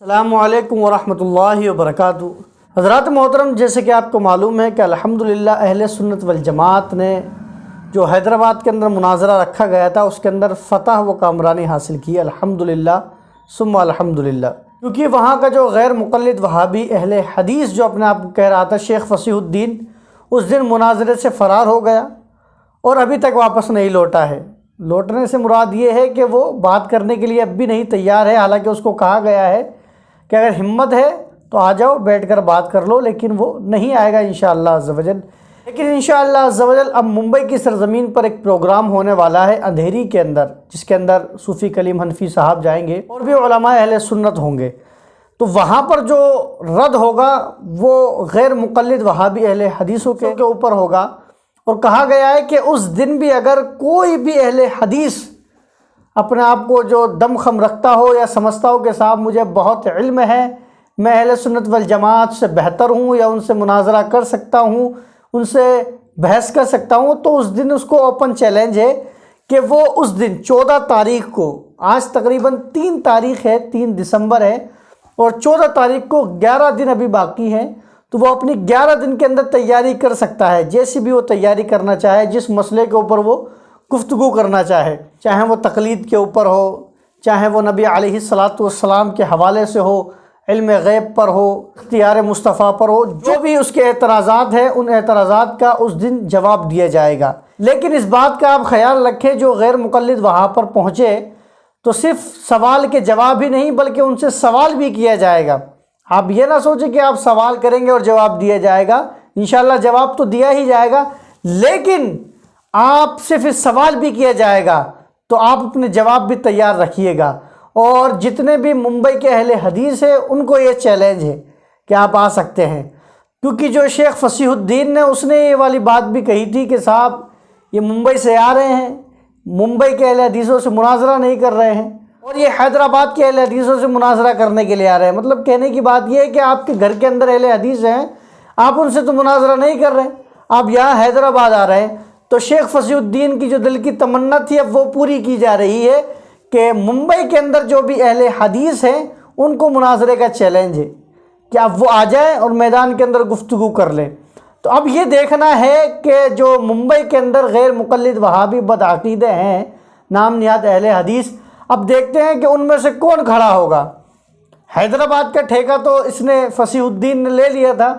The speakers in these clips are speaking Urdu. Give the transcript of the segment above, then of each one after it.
السلام علیکم ورحمۃ اللہ وبرکاتہ۔ حضرات محترم، جیسے کہ آپ کو معلوم ہے کہ الحمدللہ اہل سنت والجماعت نے جو حیدرآباد کے اندر مناظرہ رکھا گیا تھا اس کے اندر فتح و کامرانی حاصل کی الحمدللہ ثم الحمدللہ، کیونکہ وہاں کا جو غیر مقلد وہابی اہل حدیث جو اپنے آپ کو کہہ رہا تھا شیخ فصیح الدین، اس دن مناظرے سے فرار ہو گیا اور ابھی تک واپس نہیں لوٹا ہے۔ لوٹنے سے مراد یہ ہے کہ وہ بات کرنے کے لیے اب بھی نہیں تیار ہے، حالانکہ اس کو کہا گیا ہے کہ اگر ہمت ہے تو آ جاؤ بیٹھ کر بات کر لو، لیکن وہ نہیں آئے گا انشاءاللہ عز و جل۔ لیکن انشاءاللہ عز و جل اب ممبئی کی سرزمین پر ایک پروگرام ہونے والا ہے اندھیری کے اندر، جس کے اندر صوفی کلیم حنفی صاحب جائیں گے اور بھی علماء اہل سنت ہوں گے۔ تو وہاں پر جو رد ہوگا وہ غیر مقلد وہابی اہل حدیثوں کے اوپر ہوگا، اور کہا گیا ہے کہ اس دن بھی اگر کوئی بھی اہل حدیث اپنے آپ کو جو دم خم رکھتا ہو یا سمجھتا ہو کہ صاحب مجھے بہت علم ہے، میں اہل سنت والجماعت سے بہتر ہوں یا ان سے مناظرہ کر سکتا ہوں، ان سے بحث کر سکتا ہوں، تو اس دن اس کو اوپن چیلنج ہے کہ وہ اس دن 14 تاریخ کو، آج تقریباً 3 تاریخ ہے، 3 دسمبر ہے، اور 14 تاریخ کو 11 دن ابھی باقی ہیں، تو وہ اپنی 11 دن کے اندر تیاری کر سکتا ہے، جیسی بھی وہ تیاری کرنا چاہے، جس مسئلے کے اوپر وہ گفتگو کرنا چاہے، چاہے وہ تقلید کے اوپر ہو، چاہے وہ نبی علیہ السلام کے حوالے سے ہو، علم غیب پر ہو، اختیار مصطفیٰ پر ہو، جو بھی اس کے اعتراضات ہیں ان اعتراضات کا اس دن جواب دیا جائے گا۔ لیکن اس بات کا آپ خیال رکھیں، جو غیر مقلد وہاں پر پہنچے تو صرف سوال کے جواب ہی نہیں بلکہ ان سے سوال بھی کیا جائے گا۔ آپ یہ نہ سوچیں کہ آپ سوال کریں گے اور جواب دیا جائے گا، انشاءاللہ جواب تو دیا ہی جائے گا، لیکن آپ صرف اس سوال بھی کیا جائے گا تو آپ اپنے جواب بھی تیار رکھیے گا۔ اور جتنے بھی ممبئی کے اہل حدیث ہیں ان کو یہ چیلنج ہے کہ آپ آ سکتے ہیں، کیونکہ جو شیخ فصیح الدین نے اس نے یہ والی بات بھی کہی تھی کہ صاحب یہ ممبئی سے آ رہے ہیں، ممبئی کے اہل حدیثوں سے مناظرہ نہیں کر رہے ہیں، اور یہ حیدرآباد کے اہل حدیثوں سے مناظرہ کرنے کے لیے آ رہے ہیں۔ مطلب کہنے کی بات یہ ہے کہ آپ کے گھر کے اندر اہل حدیث ہیں، آپ ان سے تو مناظرہ نہیں کر رہے، آپ یہاں حیدرآباد آ رہے ہیں۔ تو شیخ فصیح الدین کی جو دل کی تمنا تھی اب وہ پوری کی جا رہی ہے کہ ممبئی کے اندر جو بھی اہل حدیث ہیں ان کو مناظرے کا چیلنج ہے کہ اب وہ آ جائیں اور میدان کے اندر گفتگو کر لیں۔ تو اب یہ دیکھنا ہے کہ جو ممبئی کے اندر غیر مقلد وہابی بدعقیدے ہیں، نام نہاد اہل حدیث، اب دیکھتے ہیں کہ ان میں سے کون کھڑا ہوگا۔ حیدرآباد کا ٹھیکہ تو اس نے فصیح الدین نے لے لیا تھا،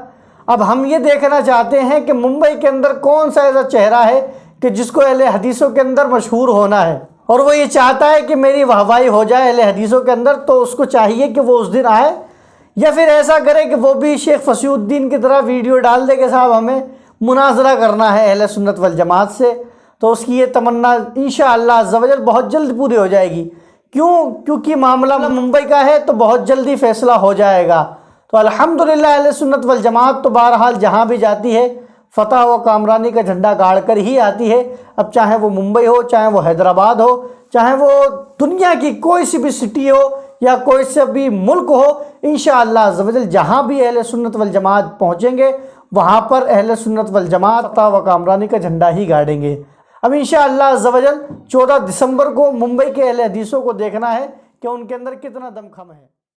اب ہم یہ دیکھنا چاہتے ہیں کہ ممبئی کے اندر کون سا ایسا چہرہ ہے کہ جس کو اہل حدیثوں کے اندر مشہور ہونا ہے، اور وہ یہ چاہتا ہے کہ میری واہوائی ہو جائے اہل حدیثوں کے اندر، تو اس کو چاہیے کہ وہ اس دن آئے، یا پھر ایسا کرے کہ وہ بھی شیخ فصیح الدین کی طرح ویڈیو ڈال دے کہ صاحب ہمیں مناظرہ کرنا ہے اہل سنت والجماعت سے۔ تو اس کی یہ تمنا انشاءاللہ عز و جل بہت جلد پوری ہو جائے گی۔ کیونکہ معاملہ ممبئی کا ہے تو بہت جلدی فیصلہ ہو جائے گا۔ تو الحمدللہ اہل سنت والجماعت تو بہرحال جہاں بھی جاتی ہے فتح و کامرانی کا جھنڈا گاڑ کر ہی آتی ہے، اب چاہے وہ ممبئی ہو، چاہے وہ حیدرآباد ہو، چاہے وہ دنیا کی کوئی سی بھی سٹی ہو یا کوئی سے بھی ملک ہو، انشاءاللہ عز و جل جہاں بھی اہل سنت والجماعت پہنچیں گے وہاں پر اہل سنت والجماعت فتح و کامرانی کا جھنڈا ہی گاڑیں گے۔ اب انشاءاللہ عز و جل 14 دسمبر کو ممبئی کے اہل حدیثوں کو دیکھنا ہے کہ ان کے اندر کتنا دم خم ہے۔